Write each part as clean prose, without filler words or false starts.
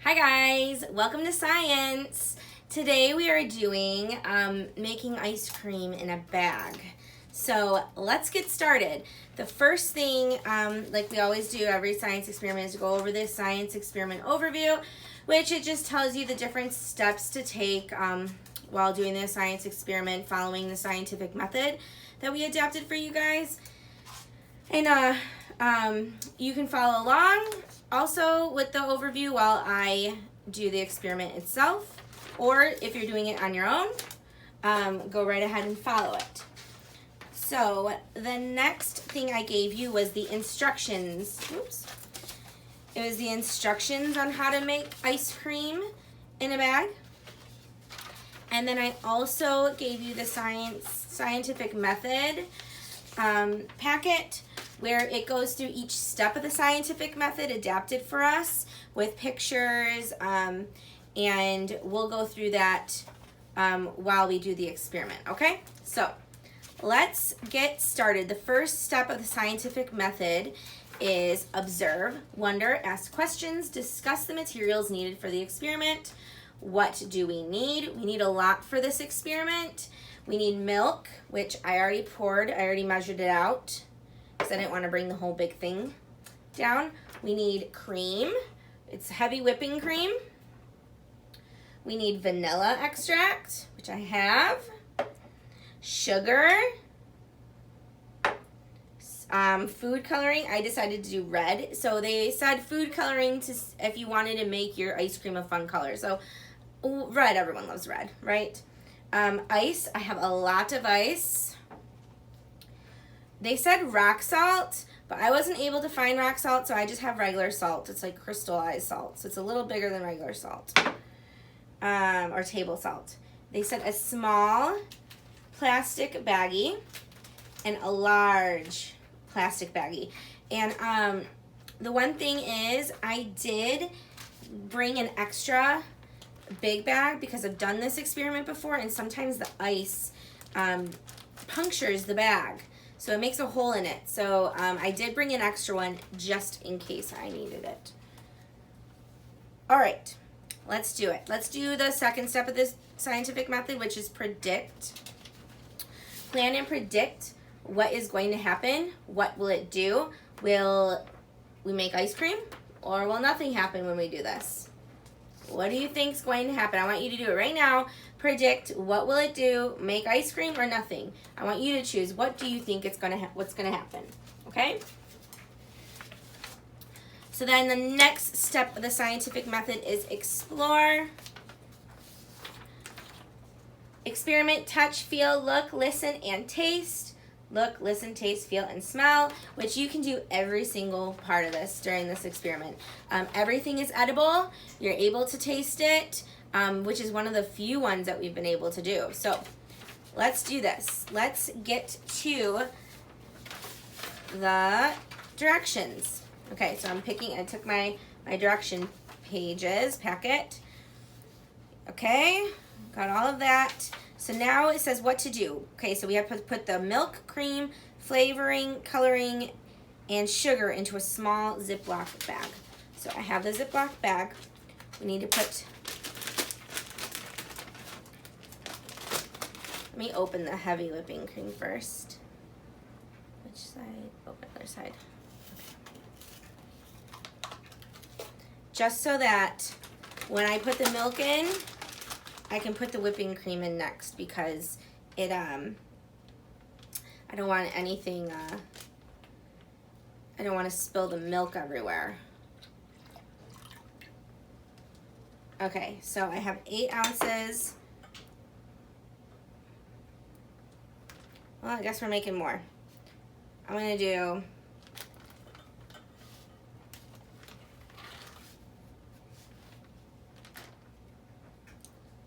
Hi guys, welcome to science. Today we are doing making ice cream in a bag. So let's get started. The first thing, like we always do every science experiment, is to go over this science experiment overview, which it just tells you the different steps to take while doing this science experiment, following the scientific method that we adapted for you guys. And you can follow along also with the overview while I do the experiment itself, or if you're doing it on your own, go right ahead and follow it. So the next thing I gave you was the instructions. Oops. It was the instructions on how to make ice cream in a bag. And then I also gave you the scientific method packet, where it goes through each step of the scientific method adapted for us with pictures, and we'll go through that while we do the experiment, okay? So let's get started. The first step of the scientific method is observe, wonder, ask questions, discuss the materials needed for the experiment. What do we need? We need a lot for this experiment. We need milk, which I already poured. I already measured it out because I didn't want to bring the whole big thing down. We need cream. It's heavy whipping cream. We need vanilla extract, which I have. Sugar. Food coloring. I decided to do red. So they said food coloring if you wanted to make your ice cream a fun color. So red, everyone loves red, right? Ice, I have a lot of ice. They said rock salt, but I wasn't able to find rock salt, so I just have regular salt. It's like crystallized salt, so it's a little bigger than regular salt, or table salt. They said a small plastic baggie and a large plastic baggie. And the one thing is, I did bring an extra big bag because I've done this experiment before, and sometimes the ice punctures the bag, so it makes a hole in it. So I did bring an extra one just in case I needed it. All right, let's do it. Let's do the second step of this scientific method, which is predict. Plan and predict what is going to happen. What will it do? Will we make ice cream, or will nothing happen when we do this? What do you think is going to happen? I want you to do it right now. Predict, what will it do? Make ice cream or nothing? I want you to choose. What do you think it's what's going to happen? Okay? So then the next step of the scientific method is explore. Experiment, touch, feel, look, listen, and taste. Look, listen, taste, feel, and smell, which you can do every single part of this during this experiment. Everything is edible. You're able to taste it, which is one of the few ones that we've been able to do. So let's do this. Let's get to the directions. Okay, so I took my direction packet. Okay, got all of that. So now it says what to do. Okay, so we have to put the milk, cream, flavoring, coloring, and sugar into a small Ziploc bag. So I have the Ziploc bag. We need to put, let me open the heavy whipping cream first. Which side? Open the other side. Okay. Just so that when I put the milk in, I can put the whipping cream in next, because it, I don't want anything, I don't want to spill the milk everywhere. Okay, so I have 8 ounces. Well, I guess we're making more. I'm going to do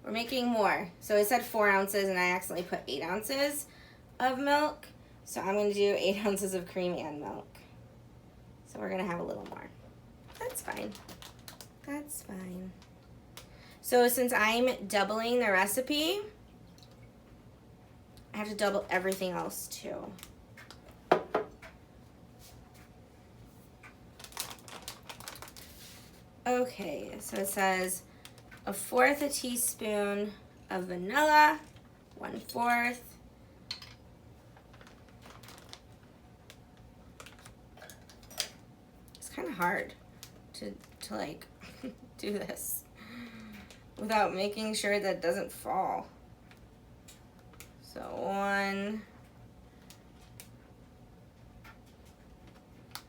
we're making more. So it said 4 ounces, and I accidentally put 8 ounces of milk. So I'm going to do 8 ounces of cream and milk. So we're going to have a little more. That's fine. That's fine. So since I'm doubling the recipe, I have to double everything else too. Okay, so it says 1/4 teaspoon of vanilla, 1/4. It's kind of hard to like do this without making sure that it doesn't fall. So 1.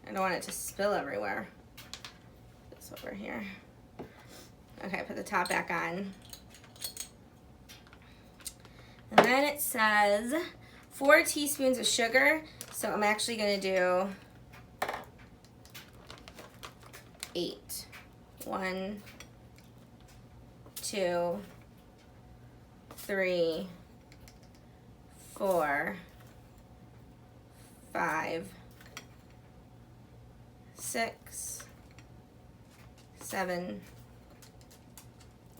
I don't want it to spill everywhere. This over here. Okay, put the top back on. And then it says 4 teaspoons of sugar. So I'm actually gonna do 8. 1, 2, 3, 4, 5, 6, 7,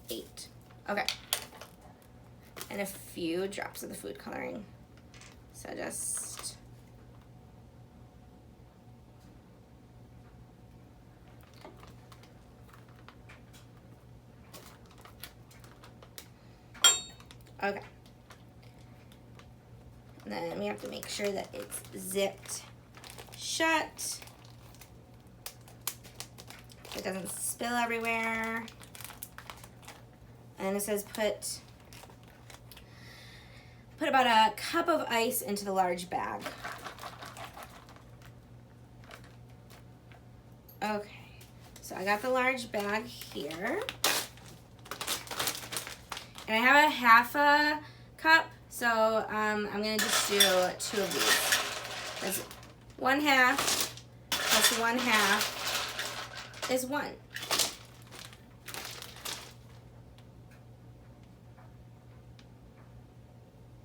8. Okay. And a few drops of the food coloring. So just okay. And then we have to make sure that it's zipped shut. It doesn't spill everywhere. And it says put about a cup of ice into the large bag. Okay, so I got the large bag here. And I have a 1/2 cup, so I'm gonna just do 2 of these. That's 1/2 plus 1/2 is 1.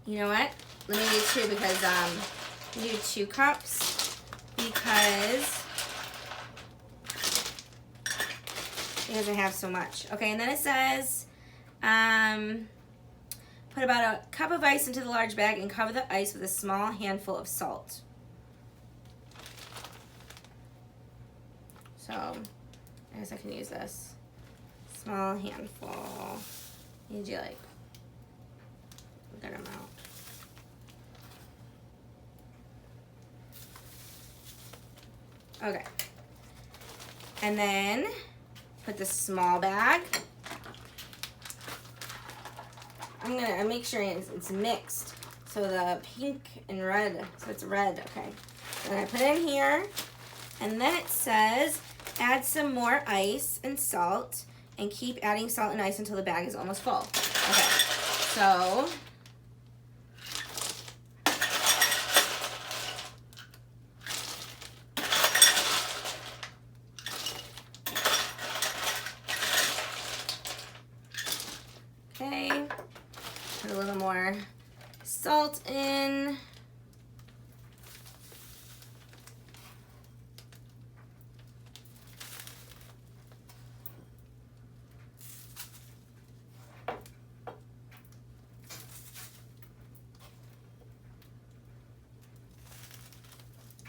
You know what? Let me do 2 because we do 2 cups because I have so much. Okay, and then it says put about a cup of ice into the large bag and cover the ice with a small handful of salt. So I guess I can use this small handful. You do like a good amount. Okay. And then put the small bag. I'm gonna make sure it's mixed. So the pink and red, so it's red, okay. And I put it in here. And then it says, add some more ice and salt and keep adding salt and ice until the bag is almost full. Okay, so okay, put a little more salt in.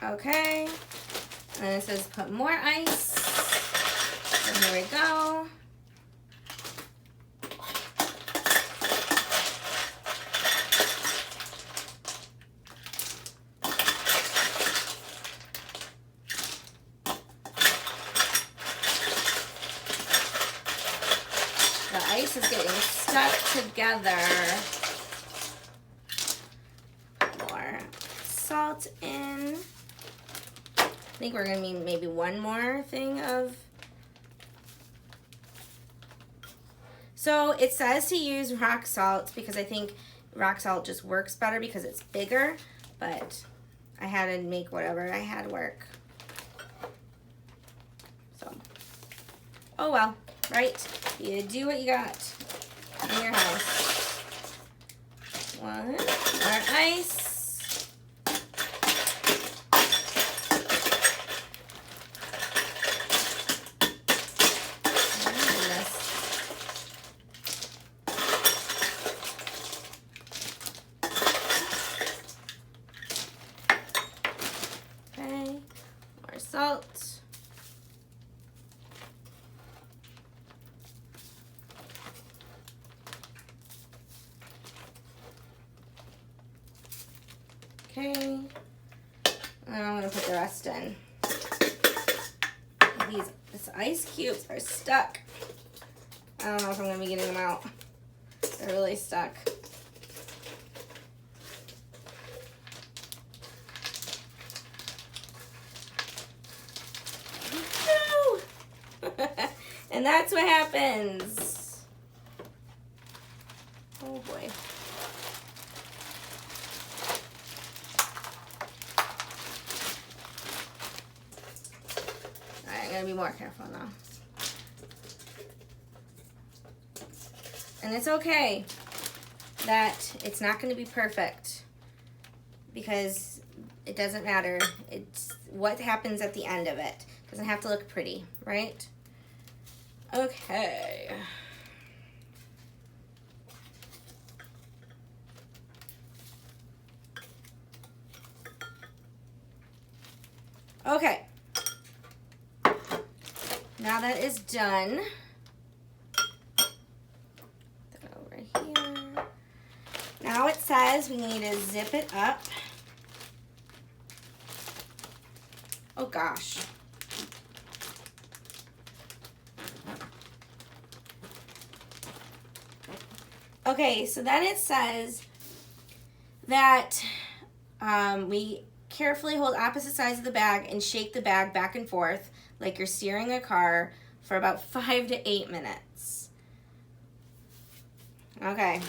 Okay, and then it says put more ice. So here we go. The ice is getting stuck together. More salt in. I think we're gonna need maybe one more thing of. So it says to use rock salt because I think rock salt just works better because it's bigger, but I had to make whatever I had work. So, oh well, right? You do what you got in your house. 1 more ice. Salt. Okay. I'm gonna put the rest in. These ice cubes are stuck. I don't know if I'm gonna be getting them out. They're really stuck. And that's what happens. Oh boy. Alright, I'm gonna be more careful now. And it's okay that it's not gonna be perfect, because it doesn't matter. It's what happens at the end of it. It doesn't have to look pretty, right? Okay. Okay. Now that is done. Put that over here. Now it says we need to zip it up. Oh gosh. Okay, so then it says that we carefully hold opposite sides of the bag and shake the bag back and forth like you're steering a car for about 5 to 8 minutes. Okay,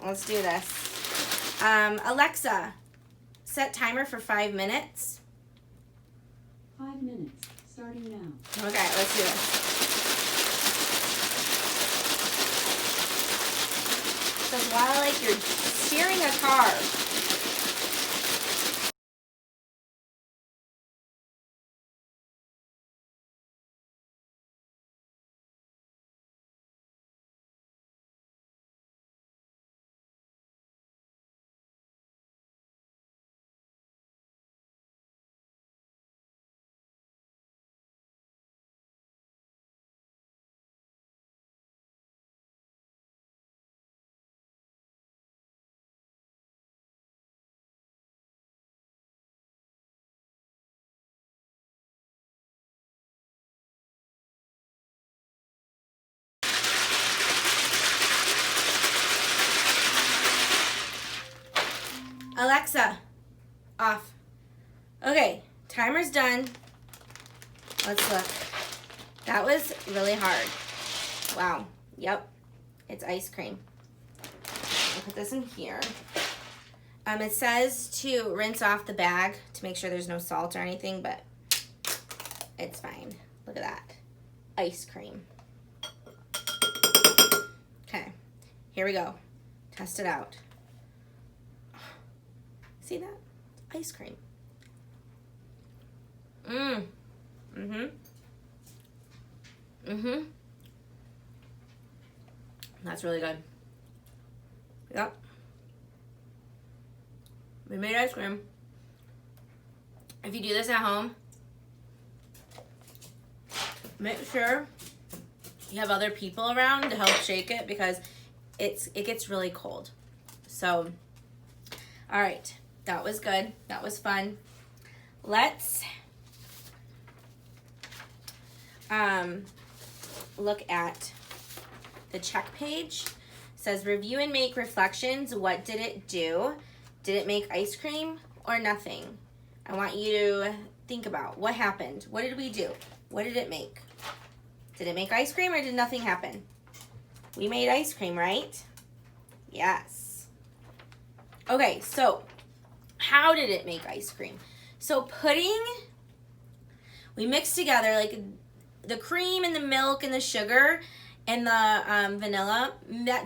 let's do this. Alexa, set timer for 5 minutes. 5 minutes, starting now. Okay, let's do this. So while like you're steering a car. Alexa, off. Okay, timer's done. Let's look. That was really hard. Wow. Yep. It's ice cream. I'll put this in here. It says to rinse off the bag to make sure there's no salt or anything, but it's fine. Look at that. Ice cream. Okay. Here we go. Test it out. See that? Ice cream. That's really good. Yep. We made ice cream. If you do this at home, make sure you have other people around to help shake it, because it gets really cold. So, all right. That was good. That was fun. Let's look at the check page. It says review and make reflections. What did it do? Did it make ice cream or nothing? I want you to think about what happened. What did we do? What did it make? Did it make ice cream or did nothing happen? We made ice cream, right? Yes. Okay, so how did it make ice cream? So pudding, we mixed together like the cream and the milk and the sugar and the vanilla.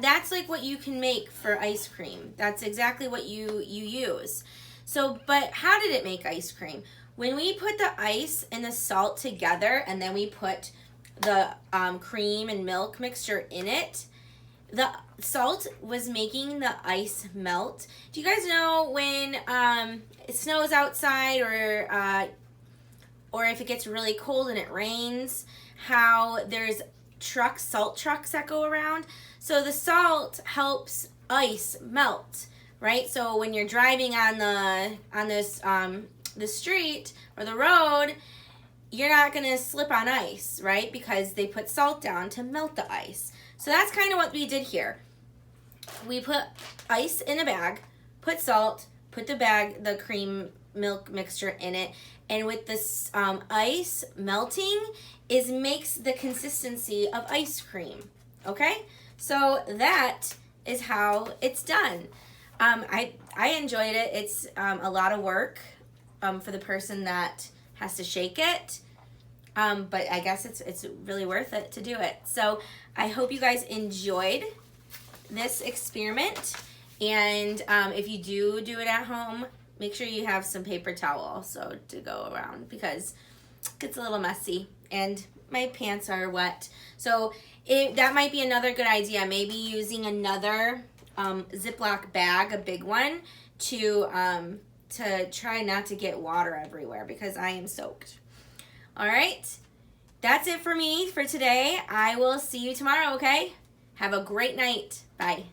That's like what you can make for ice cream. That's exactly what you use. So, but how did it make ice cream? When we put the ice and the salt together and then we put the cream and milk mixture in it, the salt was making the ice melt. Do you guys know when it snows outside or if it gets really cold and it rains, how there's salt trucks that go around? So the salt helps ice melt, right? So when you're driving on the street or the road, you're not gonna slip on ice, right? Because they put salt down to melt the ice. So that's kind of what we did here. We put ice in a bag, put salt, put the cream milk mixture in it, and with this ice melting, makes the consistency of ice cream. Okay, so that is how it's done. I enjoyed it. It's a lot of work for the person that has to shake it, but I guess it's really worth it to do it. So I hope you guys enjoyed this experiment, and if you do it at home, make sure you have some paper towel so to go around, because it gets a little messy and my pants are wet. So that might be another good idea, maybe using another Ziploc bag, a big one, to try not to get water everywhere, because I am soaked. All right, that's it for me for today. I will see you tomorrow, okay? Have a great night. Bye.